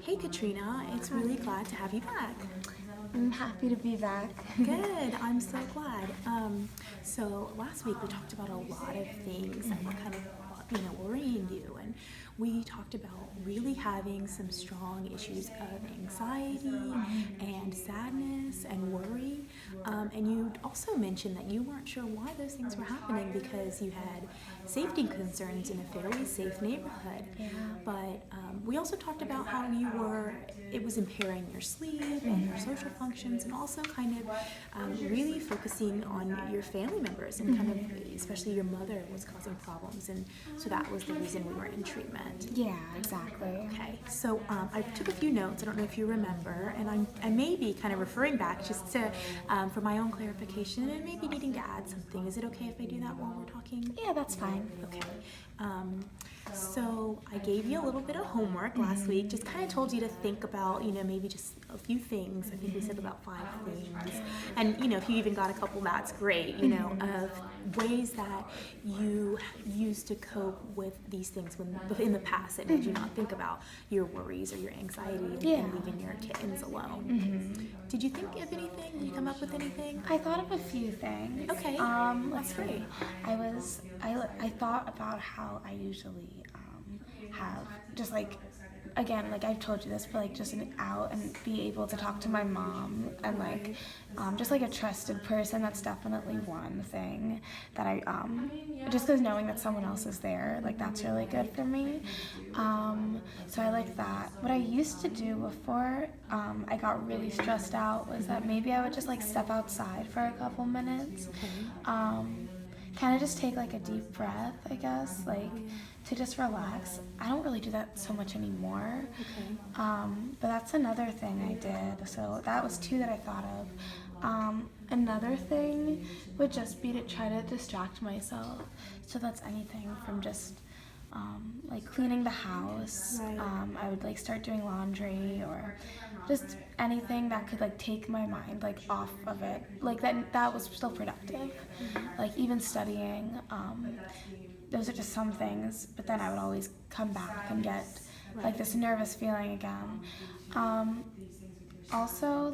Hey Katrina, it's really glad to have you back. I'm happy to be back. Good, I'm so glad. So last week we talked about a lot of things that were kind of, worrying you, and we talked about really having some strong issues of anxiety and sadness and worry. And you also mentioned that you weren't sure why those things were happening because you had safety concerns in a fairly safe neighborhood. Yeah. But we also talked about how it was impairing your sleep and your social functions, and also kind of really focusing on your family members and kind of, especially your mother was causing problems, and so that was the reason we were in treatment. Yeah, exactly. Okay, so I took a few notes. I don't know if you remember, and I may be kind of referring back just to for my own clarification, and maybe needing to add something. Is it okay if I do that while we're talking? Yeah, that's fine. Okay. So I gave you a little bit of homework last week, just kind of told you to think about, maybe just a few things. I think we said about 5 things. And, if you even got a couple, that's great, of ways that you used to cope with these things in the past that made you not think about your worries or your anxiety and leaving your kittens alone. Did you think of anything? Did you come up with anything? I thought of a few things. Okay, Let's great. see. I thought about how I usually have just again, I've told you this, but just an out and be able to talk to my mom and just a trusted person. That's definitely one thing that I just because knowing that someone else is there, that's really good for me. So I like that. What I used to do before I got really stressed out was that maybe I would just step outside for a couple minutes. Kind of just take a deep breath, I guess, to just relax. I don't really do that so much anymore. But that's another thing I did. So that was 2 that I thought of. Another thing would just be to try to distract myself. So that's anything from just cleaning the house. Right. I would start doing laundry or just anything that could take my mind off of it. That was still productive. Even studying. Those are just some things, but then I would always come back and get this nervous feeling again. Also,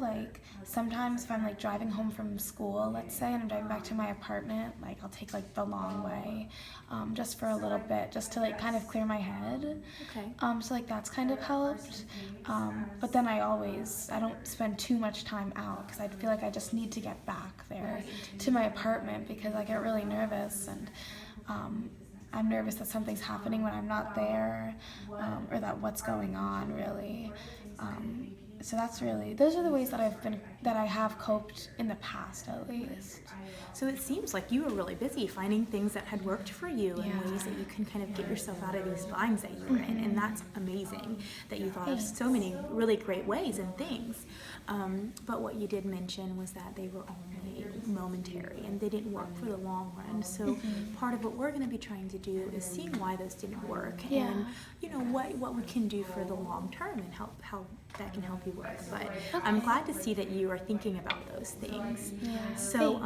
sometimes if I'm driving home from school, let's say, and I'm driving back to my apartment, I'll take the long way, just for a little bit, just to kind of clear my head. Okay. So that's kind of helped. But then I don't spend too much time out because I feel I just need to get back there to my apartment because I get really nervous, and I'm nervous that something's happening when I'm not there, or that what's going on really. So those are the ways that I have coped in the past, at least. So it seems like you were really busy finding things that had worked for you in ways that you can kind of get yourself out of these binds that you were in, and that's amazing that you thought of so many really great ways and things. But what you did mention was that they were only momentary and they didn't work for the long run. So part of what we're going to be trying to do is seeing why those didn't work and what we can do for the long term and how that can help you work. But I'm glad to see that you are thinking about those things. So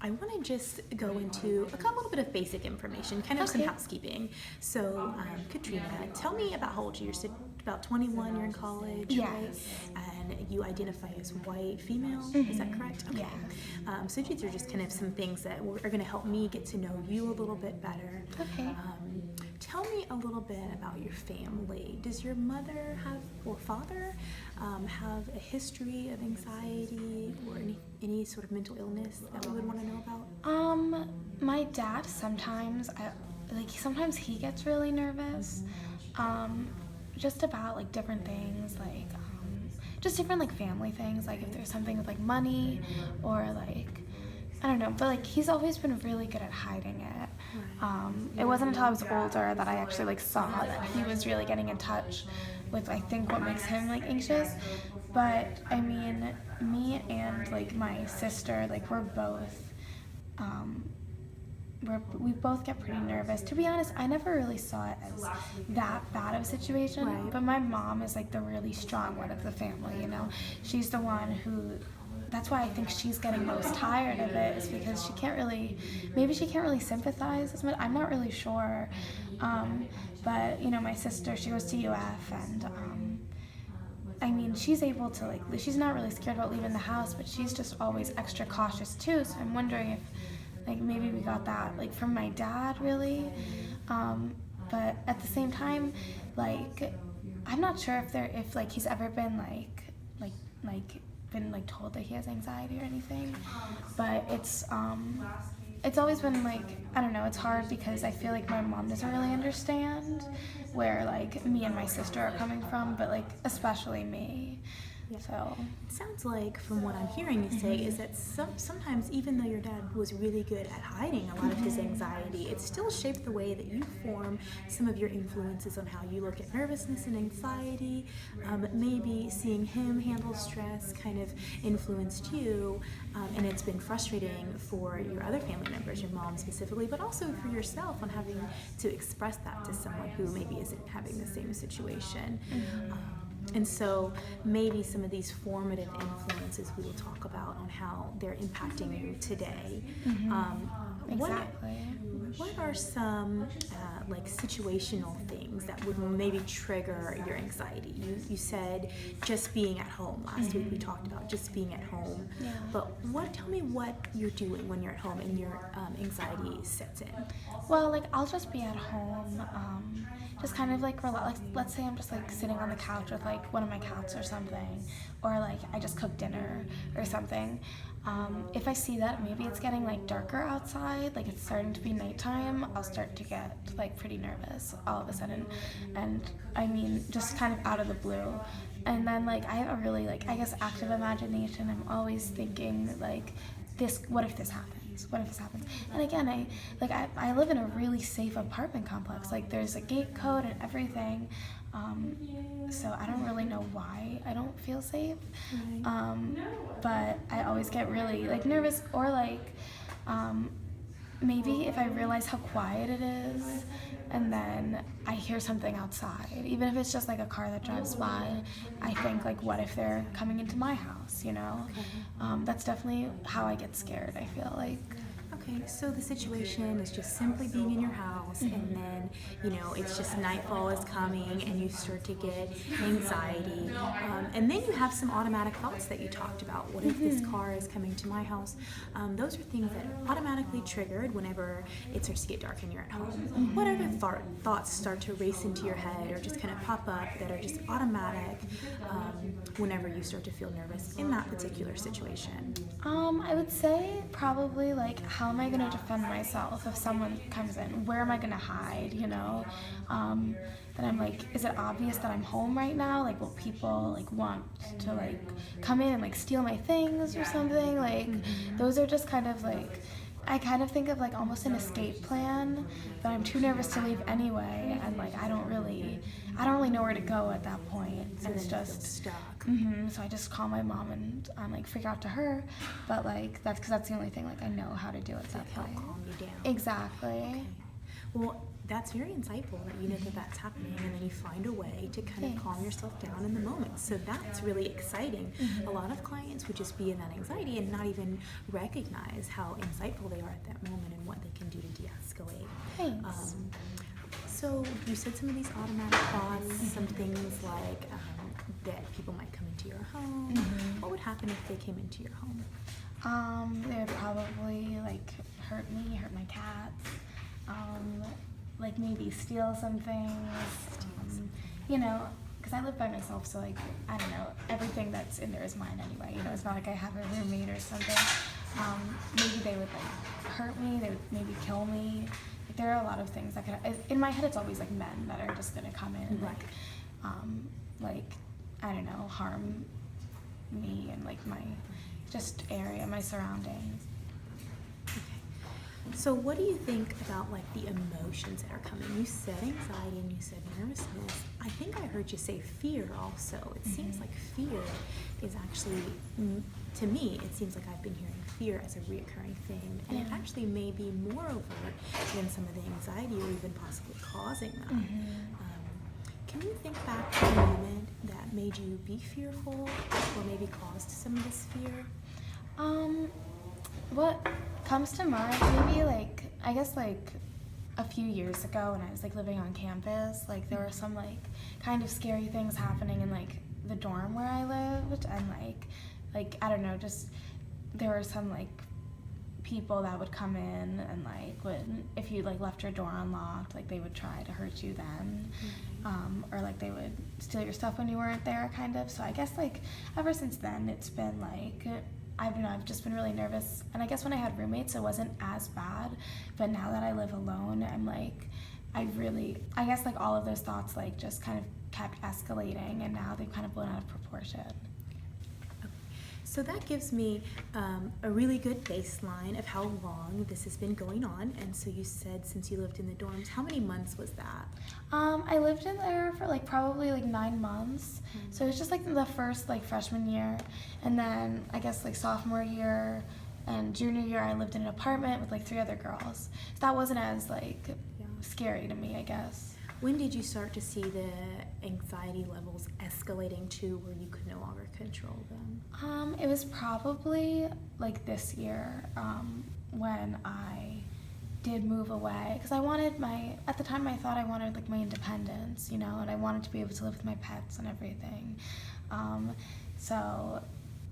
I want to just go into a little bit of basic information, kind of some housekeeping. So Katrina, tell me about how old you are. So about 21, you're in college, right? And you identify as white female, is that correct? Okay. So these are just kind of some things that are going to help me get to know you a little bit better. Okay. Tell me a little bit about your family. Does your mother or father have a history of anxiety or any sort of mental illness that we would want to know about? My dad sometimes he gets really nervous. Just about different things, just different family things, if there's something with money or I don't know, but he's always been really good at hiding it. It wasn't until I was older that I actually saw that he was really getting in touch with I think what makes him anxious. But I mean, me and my sister, we're both we both get pretty nervous. To be honest, I never really saw it as that bad of a situation. But my mom is the really strong one of the family. She's the one who. That's why I think she's getting most tired of it, is because she can't really sympathize as much. I'm not really sure. But my sister, she goes to UF, and I mean, she's able to, like, she's not really scared about leaving the house, but she's just always extra cautious too. So I'm wondering if, like, maybe we got that, like, from my dad, really. But at the same time, like, I'm not sure if like, he's ever been, been, like, told that he has anxiety or anything. But it's always been, like, I don't know, it's hard because I feel like my mom doesn't really understand where, like, me and my sister are coming from, but, like, especially me. Yeah. So it sounds like, from what I'm hearing you say, is that sometimes, even though your dad was really good at hiding a lot of his anxiety, it still shaped the way that you form some of your influences on how you look at nervousness and anxiety. Maybe seeing him handle stress kind of influenced you, and it's been frustrating for your other family members, your mom specifically, but also for yourself on having to express that to someone who maybe isn't having the same situation. And so maybe some of these formative influences we will talk about on how they're impacting you today. exactly. What are some like situational things that would maybe trigger your anxiety? You said just being at home. Last week we talked about just being at home. Yeah. But tell me what you're doing when you're at home and your anxiety sets in. Well, like, I'll just be at home, just kind of like relax. Like, let's say I'm just like sitting on the couch with like one of my cats or something, or like I just cooked dinner or something. If I see that maybe it's getting like darker outside, like it's starting to be nighttime, I'll start to get like pretty nervous all of a sudden. And I mean, just kind of out of the blue. And then like I have a really, like, I guess, active imagination. I'm always thinking like, what if this happens? What if this happens? And again, I live in a really safe apartment complex. Like, there's a gate code and everything. So I don't really know why I don't feel safe. But I always get really like nervous, or like maybe if I realize how quiet it is and then I hear something outside, even if it's just like a car that drives by, I think like, what if they're coming into my house, you know? That's definitely how I get scared, I feel like. Okay, so the situation is just simply being in your house, and then, it's just nightfall is coming and you start to get anxiety. And then you have some automatic thoughts that you talked about. What if this car is coming to my house? Those are things that are automatically triggered whenever it starts to get dark and you're at home. What other thoughts start to race into your head or just kind of pop up that are just automatic whenever you start to feel nervous in that particular situation? I would say probably like, how am I going to defend myself if someone comes in? Where am I going to hide, you know? Then I'm like, is it obvious that I'm home right now? Like, will people like want to like come in and like steal my things or something? Like, those are just kind of like, I kind of think of like almost an escape plan, but I'm too nervous to leave anyway, and like I don't really know where to go at that point. So it's just stuck. So I just call my mom and I'm like freak out to her, but like that's because that's the only thing like I know how to do at that Help point. calm you down. Exactly. Okay. Well, that's very insightful that you know that that's happening, and then you find a way to kind of calm yourself down in the moment. So that's really exciting. A lot of clients would just be in that anxiety and not even recognize how insightful they are at that moment and what they can do to de-escalate. Thanks. So you said some of these automatic thoughts, some things like that people might come into your home. What would happen if they came into your home? They would probably like hurt me, hurt my cats, like maybe steal some things, you know, because I live by myself, so like, I don't know, everything that's in there is mine anyway, you know, it's not like I have a roommate or something. Maybe they would like hurt me, they would maybe kill me. Like, there are a lot of things that could, in my head it's always like men that are just gonna come in and like, I don't know, harm me and like my just area, my surroundings. So what do you think about like the emotions that are coming? You said anxiety and you said nervousness. I think I heard you say fear also. It seems like fear is actually, to me, it seems like I've been hearing fear as a reoccurring theme. And it actually may be more overt than some of the anxiety or even possibly causing that. Can you think back to a moment that made you be fearful or maybe caused some of this fear? What comes to mind, maybe like, I guess like a few years ago when I was like living on campus, like there were some like kind of scary things happening in like the dorm where I lived, and like I don't know, just there were some like people that would come in and like when if you like left your door unlocked, like they would try to hurt you then, or like they would steal your stuff when you weren't there, kind of. So I guess like ever since then it's been like I've just been really nervous, and I guess when I had roommates it wasn't as bad, but now that I live alone, I'm like I guess like all of those thoughts like just kind of kept escalating, and now they've kind of blown out of proportion. So that gives me a really good baseline of how long this has been going on. And so you said since you lived in the dorms, how many months was that? I lived in there for like probably like 9 months. So it was just like the first like freshman year, and then I guess like sophomore year and junior year I lived in an apartment with like 3 other girls. So that wasn't as like scary to me, I guess. When did you start to see the anxiety levels escalating to where you could no longer control them? It was probably like this year when I did move away, because I wanted at the time I thought I wanted like my independence, you know, and I wanted to be able to live with my pets and everything. So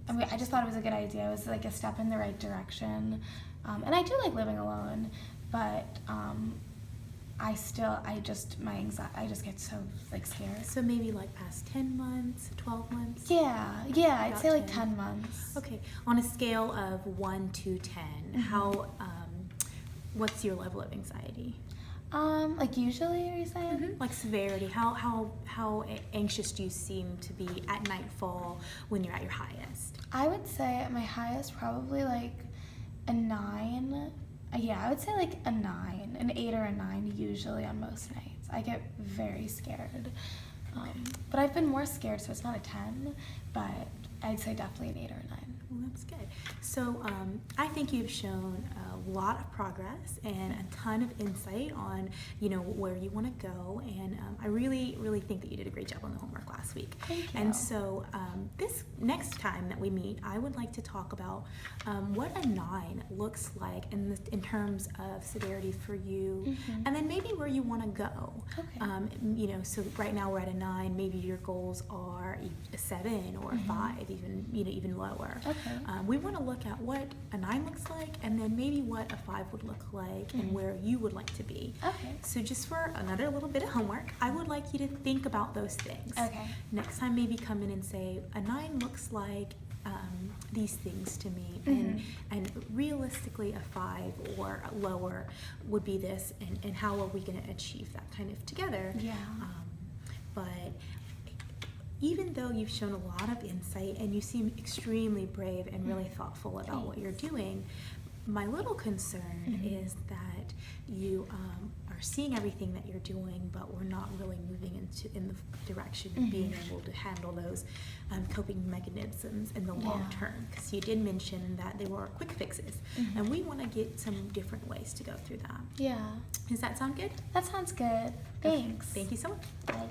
I mean, I just thought it was a good idea. It was like a step in the right direction. And I do like living alone, but I just get so like scared. So maybe like past 10 months, 12 months? Yeah, I'd say like 10 months. Okay, on a scale of 1 to 10, how, what's your level of anxiety? Like usually, are you saying? Like severity, how anxious do you seem to be at nightfall when you're at your highest? I would say at my highest probably like a 9. Yeah, I would say like a 9, an 8 or a 9 usually on most nights. I get very scared. But I've been more scared, so it's not a 10, but I'd say definitely an 8 or a 9. Well, that's good. So I think you've shown a lot of progress and a ton of insight on, you know, where you want to go. And I really, really think that you did a great job on the homework last week. Thank you. And so this next time that we meet, I would like to talk about what a 9 looks like in terms of severity for you, and then maybe where you want to go. Okay. You know, so right now we're at a 9. Maybe your goals are a 7 or a 5, even lower. Okay. We want to look at what a 9 looks like, and then maybe what a 5 would look like, and where you would like to be. Okay. So just for another little bit of homework, I would like you to think about those things. Okay. Next time, maybe come in and say, a 9 looks like these things to me, and realistically a 5 or lower would be this, and how are we going to achieve that kind of together? Yeah. But even though you've shown a lot of insight and you seem extremely brave and really thoughtful about what you're doing, my little concern is that you are seeing everything that you're doing, but we're not really moving in the direction of being able to handle those coping mechanisms in the long term. Because you did mention that there were quick fixes, and we want to get some different ways to go through that. Yeah. Does that sound good? That sounds good. Thanks. Okay. Thank you so much. Bye.